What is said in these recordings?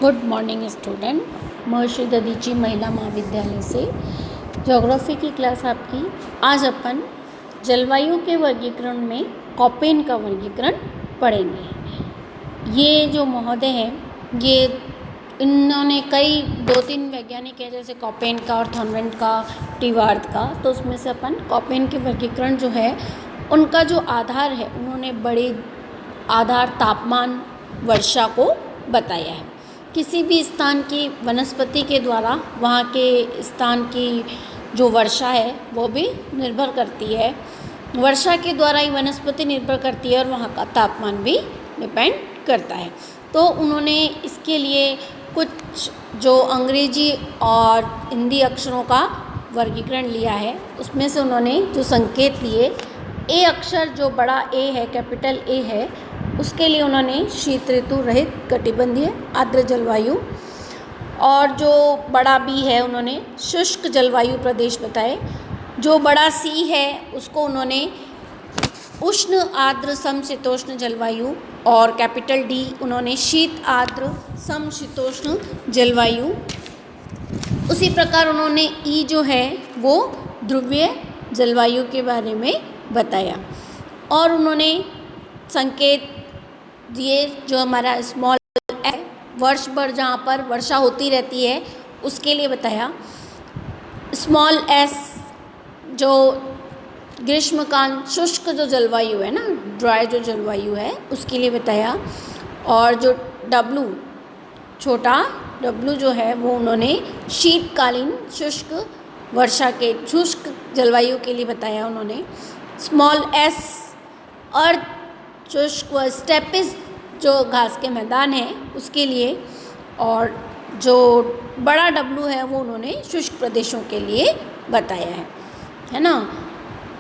Good morning student. महर्षि दधीची महिला महाविद्यालय से ज्योग्राफी की क्लास आपकी। आज अपन जलवायु के वर्गीकरण में कॉपेन का वर्गीकरण पढ़ेंगे। ये जो महोदय हैं ये इन्होंने कई 2-3 वैज्ञानिक हैं, जैसे कॉपेन का और थॉर्नवेंट का, टीवार्थ का। तो उसमें से अपन कॉपेन के वर्गीकरण जो है उनका जो आधार है, उन्होंने बड़े आधार तापमान, वर्षा को बताया है। किसी भी स्थान की वनस्पति के द्वारा वहाँ के स्थान की जो वर्षा है वो भी निर्भर करती है। वर्षा के द्वारा ही वनस्पति निर्भर करती है और वहाँ का तापमान भी डिपेंड करता है। तो उन्होंने इसके लिए कुछ जो अंग्रेजी और हिंदी अक्षरों का वर्गीकरण लिया है, उसमें से उन्होंने जो संकेत लिए, ए अक्षर जो बड़ा ए है, कैपिटल ए है, उसके लिए उन्होंने शीत ऋतु रहित कटिबंधीय आर्द्र जलवायु, और जो बड़ा बी है उन्होंने शुष्क जलवायु प्रदेश बताए। जो बड़ा सी है उसको उन्होंने उष्ण आर्द्र समशीतोष्ण जलवायु, और कैपिटल डी उन्होंने शीत आर्द्र समशीतोष्ण जलवायु। उसी प्रकार उन्होंने ई जो है वो ध्रुवीय जलवायु के बारे में बताया। और उन्होंने संकेत दिए जो हमारा स्मॉल एस, वर्ष भर जहाँ पर वर्षा होती रहती है उसके लिए बताया। स्मॉल एस जो ग्रीष्मकाल शुष्क जो जलवायु है ना, ड्राई जो जलवायु है, उसके लिए बताया। और जो डब्लू, छोटा डब्लू जो है वो उन्होंने शीतकालीन शुष्क वर्षा के शुष्क जलवायु के लिए बताया उन्होंने। स्मॉल एस अर्थ शुष्क व स्टेपिस जो घास के मैदान हैं उसके लिए। और जो बड़ा डब्लू है वो उन्होंने शुष्क प्रदेशों के लिए बताया है ना।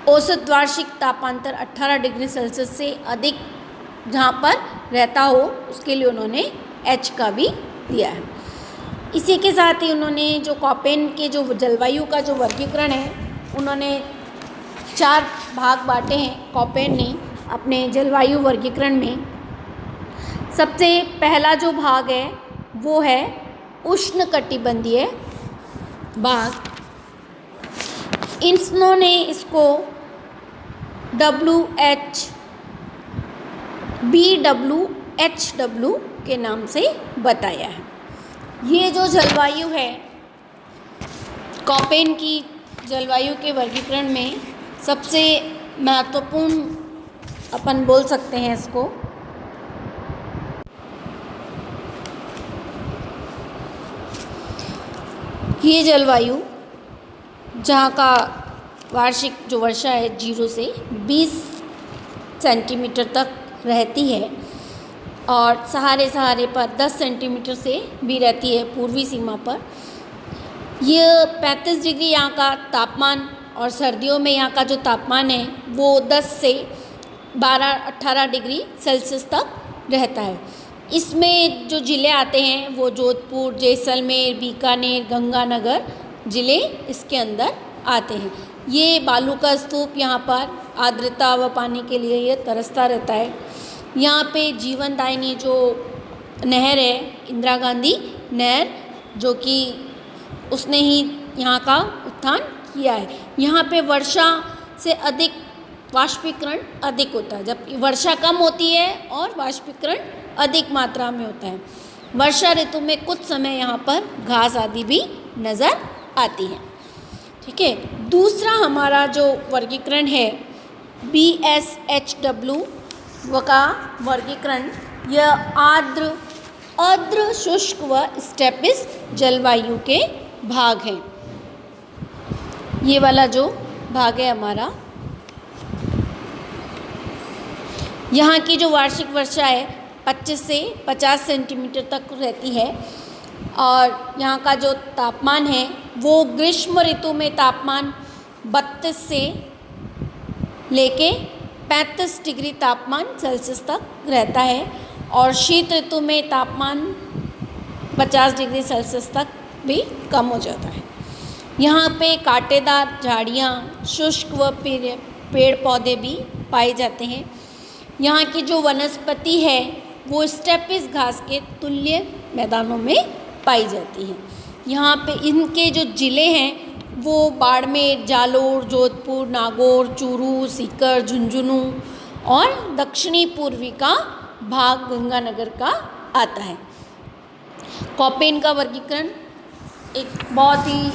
औसत वार्षिक तापांतर 18 डिग्री सेल्सियस से अधिक जहाँ पर रहता हो उसके लिए उन्होंने एच का भी दिया है। इसी के साथ ही उन्होंने जो कॉपेन के जो जलवायु का जो वर्गीकरण है, उन्होंने 4 भाग बांटे हैं कॉपेन ने अपने जलवायु वर्गीकरण में। सबसे पहला जो भाग है वो है उष्णकटिबंधीय भाग। इन्होंने इसको BWHW के नाम से बताया है। ये जो जलवायु है, कॉपेन की जलवायु के वर्गीकरण में सबसे महत्वपूर्ण अपन बोल सकते हैं इसको। ये जलवायु जहाँ का वार्षिक जो वर्षा है 0 से 20 सेंटीमीटर तक रहती है, और सहारे पर 10 सेंटीमीटर से भी रहती है पूर्वी सीमा पर। यह 35 डिग्री यहाँ का तापमान, और सर्दियों में यहाँ का जो तापमान है वो 10 से 12-18 डिग्री सेल्सियस तक रहता है। इसमें जो ज़िले आते हैं वो जोधपुर, जैसलमेर, बीकानेर, गंगानगर ज़िले इसके अंदर आते हैं। ये बालू का स्तूप यहाँ पर आर्द्रता व पानी के लिए ये तरसता रहता है। यहाँ पे जीवनदायिनी जो नहर है, इंदिरा गांधी नहर, जो कि उसने ही यहाँ का उत्थान किया है। यहाँ पे वर्षा से अधिक वाष्पीकरण अधिक होता है, जबकि वर्षा कम होती है और वाष्पीकरण अधिक मात्रा में होता है। वर्षा ऋतु में कुछ समय यहाँ पर घास आदि भी नज़र आती है। ठीक है। दूसरा हमारा जो वर्गीकरण है BSHW का वर्गीकरण, यह आर्द्र शुष्क व स्टेपिस जलवायु के भाग हैं। ये वाला जो भाग है हमारा, यहाँ की जो वार्षिक वर्षा है 25 से 50 सेंटीमीटर तक रहती है, और यहाँ का जो तापमान है वो ग्रीष्म ऋतु में तापमान 32 से लेके 35 डिग्री तापमान सेल्सियस तक रहता है, और शीत ऋतु में तापमान 50 डिग्री सेल्सियस तक भी कम हो जाता है। यहाँ पे कांटेदार झाड़ियाँ, शुष्क व पेड़ पौधे भी पाए जाते हैं। यहाँ की जो वनस्पति है वो स्टेपिस घास के तुल्य मैदानों में पाई जाती हैं। यहाँ पे इनके जो ज़िले हैं वो बाड़मेर, जालोर, जोधपुर, नागौर, चूरू, सीकर, झुंझुनू और दक्षिणी पूर्वी का भाग गंगानगर का आता है। कॉपेन का वर्गीकरण एक बहुत ही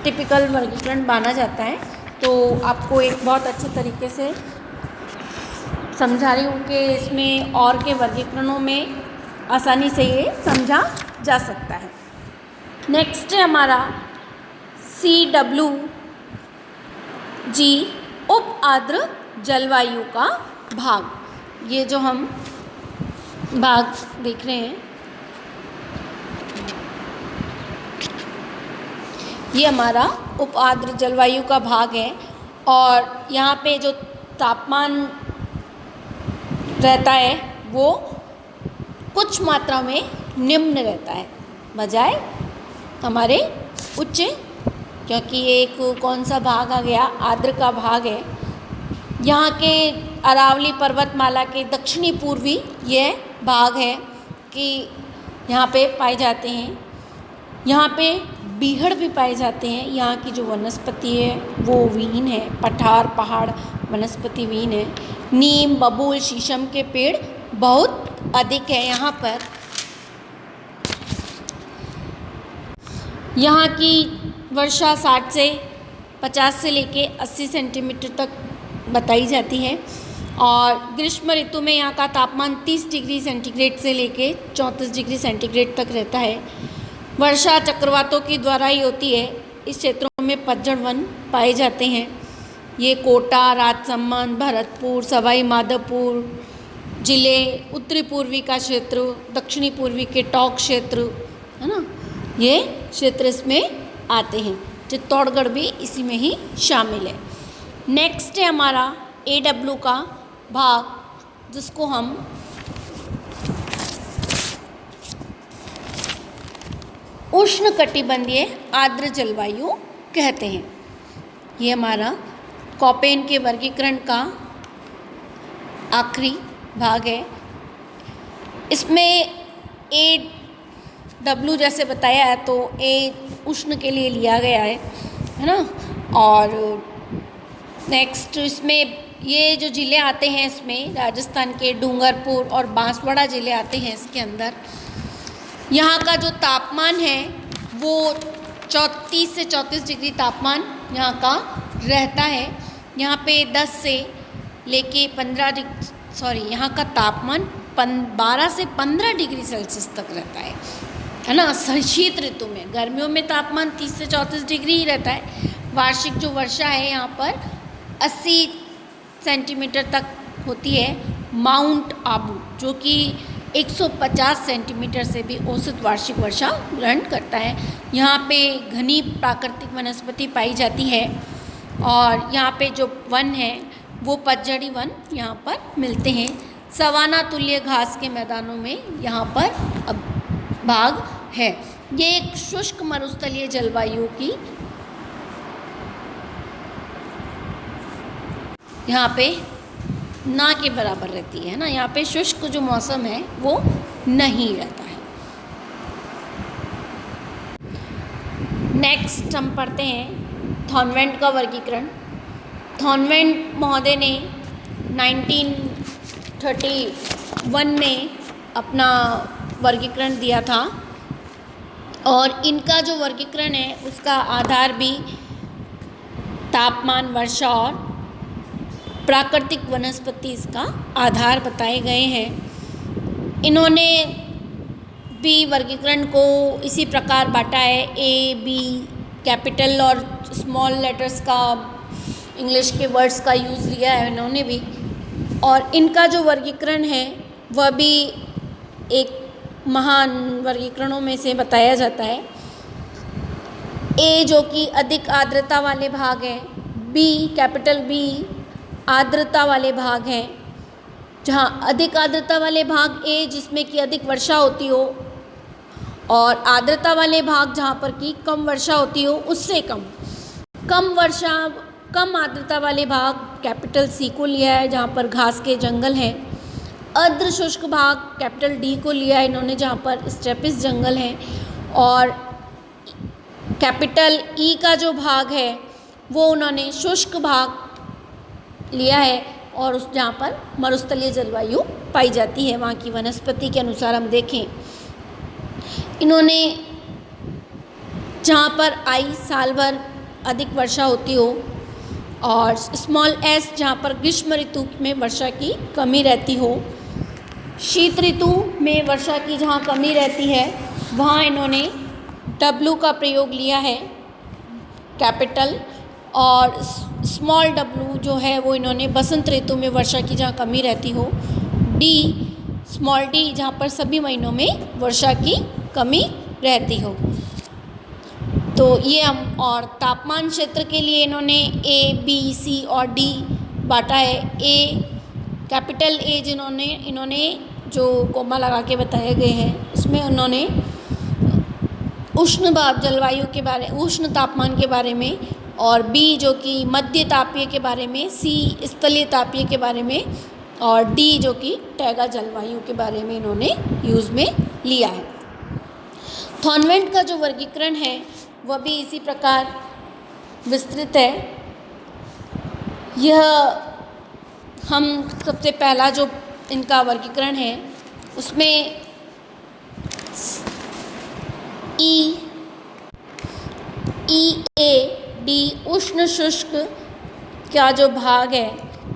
टिपिकल वर्गीकरण माना जाता है, तो आपको एक बहुत अच्छे तरीके से समझा रही हूँ कि इसमें और के वर्गीकरणों में आसानी से ये समझा जा सकता है। नेक्स्ट है हमारा CWG, उप आर्द्र जलवायु का भाग। ये जो हम भाग देख रहे हैं ये हमारा उप आर्द्र जलवायु का भाग है और यहाँ पे जो तापमान रहता है वो कुछ मात्रा में निम्न रहता है बजाय हमारे उच्च, क्योंकि ये एक कौन सा भाग आ गया, आर्द्र का भाग है। यहाँ के अरावली पर्वतमाला के दक्षिणी पूर्वी यह भाग है कि यहाँ पे पाए जाते हैं। यहाँ पे बीहड़ भी पाए जाते हैं। यहाँ की जो वनस्पति है वो वीन है, पठार पहाड़ वनस्पति वीन है। नीम, बबूल, शीशम के पेड़ बहुत अधिक है यहाँ पर। यहाँ की वर्षा 60 से 50 से लेके 80 सेंटीमीटर तक बताई जाती है और ग्रीष्म ऋतु में यहाँ का तापमान 30 डिग्री सेंटीग्रेड से लेके 34 डिग्री सेंटीग्रेड तक रहता है। वर्षा चक्रवातों के द्वारा ही होती है। इस क्षेत्रों में पतझड़ वन पाए जाते हैं। ये कोटा, राजसमंद, भरतपुर, सवाई माधोपुर जिले, उत्तरी पूर्वी का क्षेत्र, दक्षिणी पूर्वी के टॉक क्षेत्र, है ना, ये क्षेत्र इसमें आते हैं। चित्तौड़गढ़ भी इसी में ही शामिल है। नेक्स्ट है हमारा AW का भाग, जिसको हम उष्णकटिबंधीय आर्द्र जलवायु कहते हैं। ये हमारा कॉपेन के वर्गीकरण का आखिरी भाग है। इसमें AW जैसे बताया है तो A उष्ण के लिए लिया गया है ना। और नेक्स्ट इसमें ये जो ज़िले आते हैं इसमें राजस्थान के डूंगरपुर और बांसवाड़ा ज़िले आते हैं इसके अंदर। यहाँ का जो तापमान है वो 34 से 34 डिग्री तापमान यहाँ का रहता है। यहाँ पे 10 से लेके 15 डिग्री यहाँ का तापमान 12 से 15 डिग्री सेल्सियस तक रहता है ना। शीत ऋतु में, गर्मियों में तापमान 30 से 34 डिग्री ही रहता है। वार्षिक जो वर्षा है यहाँ पर 80 सेंटीमीटर तक होती है। माउंट आबू जो कि 150 सेंटीमीटर से भी औसत वार्षिक वर्षा ग्रहण करता है। यहाँ पे घनी प्राकृतिक वनस्पति पाई जाती है और यहाँ पे जो वन है वो पतझड़ी वन यहाँ पर मिलते हैं। सवाना तुल्य घास के मैदानों में यहाँ पर अब भाग है। ये एक शुष्क मरुस्थलीय जलवायु की यहाँ पे ना के बराबर रहती है ना। यहाँ पे शुष्क जो मौसम है वो नहीं रहता है। नेक्स्ट हम पढ़ते हैं थॉर्नवेंट का वर्गीकरण। थॉर्नवेंट महोदय ने 1931 में अपना वर्गीकरण दिया था और इनका जो वर्गीकरण है उसका आधार भी तापमान, वर्षा और प्राकृतिक वनस्पति इसका आधार बताए गए हैं। इन्होंने भी वर्गीकरण को इसी प्रकार बांटा है। A, B, कैपिटल और स्मॉल लेटर्स का, इंग्लिश के वर्ड्स का यूज़ लिया है इन्होंने भी। और इनका जो वर्गीकरण है वह भी एक महान वर्गीकरणों में से बताया जाता है। A जो कि अधिक आर्द्रता वाले भाग हैं, B, कैपिटल B आर्द्रता वाले भाग हैं। जहाँ अधिक आर्द्रता वाले भाग A जिसमें कि अधिक वर्षा होती हो और आर्द्रता वाले भाग जहाँ पर कि कम वर्षा होती हो उससे कम वर्षा कम आर्द्रता वाले भाग कैपिटल C को लिया है, जहाँ पर घास के जंगल हैं। अर्ध शुष्क भाग कैपिटल डी को लिया है इन्होंने, जहाँ पर स्टेपिस जंगल हैं, और कैपिटल ई का जो भाग है वो उन्होंने शुष्क भाग लिया है, और उस जहाँ पर मरुस्थलीय जलवायु पाई जाती है। वहाँ की वनस्पति के अनुसार हम देखें, इन्होंने जहाँ पर आई साल भर अधिक वर्षा होती हो, और स्मॉल एस जहाँ पर ग्रीष्म ऋतु में वर्षा की कमी रहती हो, शीत ऋतु में वर्षा की जहाँ कमी रहती है वहाँ इन्होंने डब्लू का प्रयोग लिया है कैपिटल, और स्मॉल डब्लू जो है वो इन्होंने बसंत ऋतु में वर्षा की जहाँ कमी रहती हो, डी स्मॉल डी जहाँ पर सभी महीनों में वर्षा की कमी रहती हो। तो ये हम, और तापमान क्षेत्र के लिए इन्होंने ए बी सी और डी बांटा है। ए कैपिटल ए जिन्होंने इन्होंने जो कोमा लगा के बताए गए हैं उसमें उन्होंने उष्ण जलवायु के बारे, उष्ण तापमान के बारे में, और बी जो कि मध्य तापीय के बारे में, सी स्थलीय तापीय के बारे में, और डी जो कि टैगा जलवायु के बारे में इन्होंने यूज़ में लिया है। थॉर्नवेंट का जो वर्गीकरण है वह भी इसी प्रकार विस्तृत है। यह हम सबसे पहला जो इनका वर्गीकरण है उसमें ई ए डी उष्ण शुष्क का जो भाग है,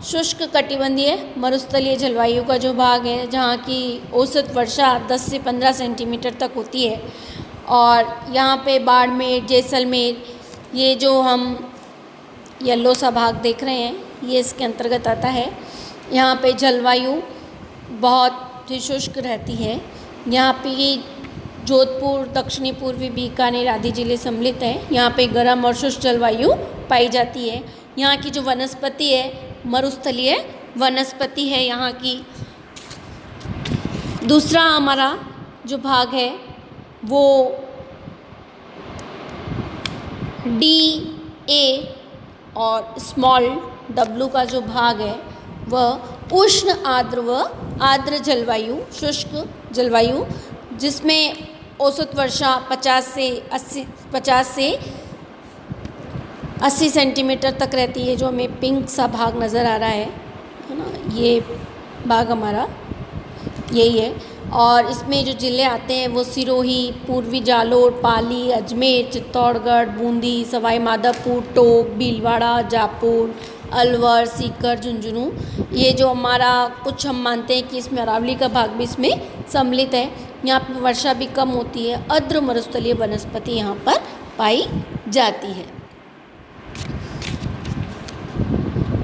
शुष्क कटिबंधीय मरुस्थलीय जलवायु का जो भाग है, जहाँ की औसत वर्षा 10 से 15 सेंटीमीटर तक होती है, और यहाँ पे बाड़मेर, जैसलमेर, ये जो हम येलो सा भाग देख रहे हैं ये इसके अंतर्गत आता है। यहाँ पे जलवायु बहुत ही शुष्क रहती है। यहाँ पे जोधपुर, दक्षिणी पूर्वी बीकानेर आदि जिले सम्मिलित हैं। यहाँ पे गर्म और शुष्क जलवायु पाई जाती है। यहाँ की जो वनस्पति है मरुस्थलीय वनस्पति है यहाँ की। दूसरा हमारा जो भाग है वो डी ए और स्मॉल डब्लू का जो भाग है वह उष्ण आर्द्र व आर्द्र जलवायु, शुष्क जलवायु, जिसमें औसत वर्षा 50 से 80 सेंटीमीटर तक रहती है। जो हमें पिंक सा भाग नज़र आ रहा है ना, ये भाग हमारा यही है। और इसमें जो ज़िले आते हैं वो सिरोही, पूर्वी जालोर, पाली, अजमेर, चित्तौड़गढ़, बूंदी, सवाई माधोपुर, टोंक, भीलवाड़ा, जापुर, अलवर, सीकर, झुंझुनू, ये जो हमारा कुछ हम मानते हैं कि इसमें अरावली का भाग भी इसमें सम्मिलित है। यहाँ पर वर्षा भी कम होती है। आर्द्र मरुस्थलीय वनस्पति यहाँ पर पाई जाती है।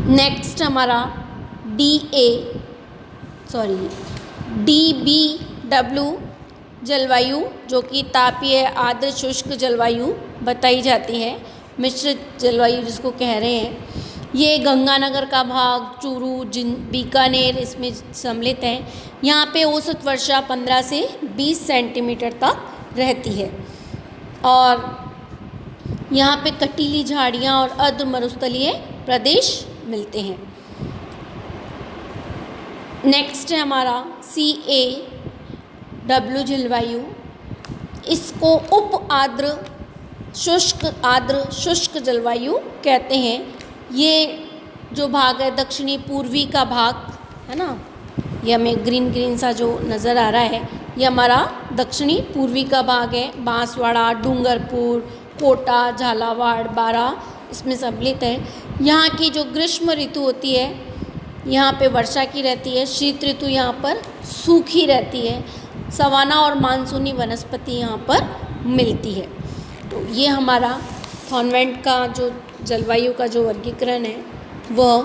नेक्स्ट हमारा DBW जलवायु, जो कि तापीय आर्द्र शुष्क जलवायु बताई जाती है, मिश्रित जलवायु जिसको कह रहे हैं। ये गंगानगर का भाग, चूरू, बीकानेर इसमें सम्मिलित है। यहाँ पे औसत वर्षा 15 से 20 सेंटीमीटर तक रहती है, और यहाँ पे कटीली झाड़ियाँ और अर्ध मरुस्थलीय प्रदेश मिलते हैं। नेक्स्ट है हमारा CAW जलवायु। इसको उप आर्द्र शुष्क जलवायु कहते हैं। ये जो भाग है दक्षिणी पूर्वी का भाग है ना, ये हमें ग्रीन सा जो नज़र आ रहा है ये हमारा दक्षिणी पूर्वी का भाग है। बांसवाड़ा, डूंगरपुर, कोटा, झालावाड़, बारा इसमें सम्मिलित है। यहाँ की जो ग्रीष्म ऋतु होती है यहाँ पे वर्षा की रहती है। शीत ऋतु यहाँ पर सूखी रहती है। सवाना और मानसूनी वनस्पति यहाँ पर मिलती है। तो ये हमारा थॉर्नवेंट का जो जलवायु का जो वर्गीकरण है वह